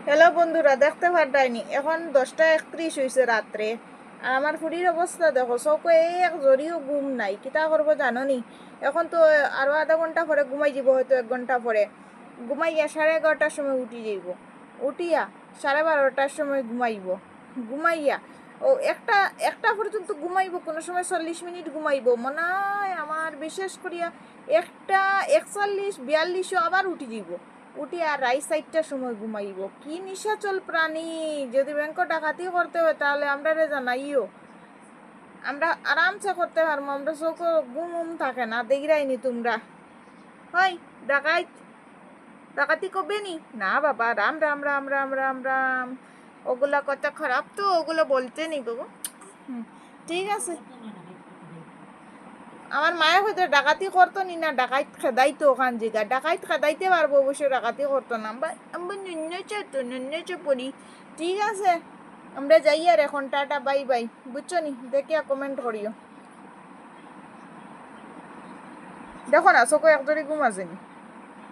Hello বন্ধুরা, দেখতে পারতাইনি এখন 10টা 31 হয়েছে রাত্রে। আর আমার ফুরির অবস্থা দেখো, চোখে এক জরিও ঘুম নাই, কিতা করবো জানো নি। এখন তো আরো আধা ঘন্টা পরে ঘুমাই যাব, হয়তো 1 ঘন্টা পরে ঘুমাইয়া 11:30টার সময় উঠি যাইব। উঠিয়া 12:30টার সময় ঘুমাইব। ঘুমাইয়া ও একটা একটা পর্যন্ত ঘুমাইব, কোনো সময় 40 মিনিট ঘুমাইব মনে হয় আমার, বিশেষ করিয়া 1:41 42 আবার উঠি যাইব। উঠি আর রাইট সাইডটার সময় ঘুমাইব। কি নিশাচল প্রাণী! যদি ব্যাংক ডাকাতি করতে হয় তাহলে আমরা জানাইও, আমরা আরামসে করতে পারবো। আমরা চোখ ঘুম থাকে না, দেখরাইনি তোমরা। হয় ডাকাইত ডাকাতি করবে নি না বাবা, রাম রাম রাম রাম রাম রাম। ওগুলা কথা খারাপ, তো ওগুলো বলতে নি গো। ঠিক আছে, আমার মায়ের হয়তো ডাকাতি করতো নি, না ডাকাইত খেদাইতো। ওখান জায়গা ডাকাইত খেদাইতে পারবো, অবশ্য ডাকাতি করতো না। আমরা নিন্নেছে তো নিন্নেছে পড়ি। ঠিক আছে, আমরা যাই আর এখন, টাটা বাই বাই। বুঝছো নি, দেখিয়া কমেন্ট করিও। দেখো না চোখে একজনই ঘুম আসেনি।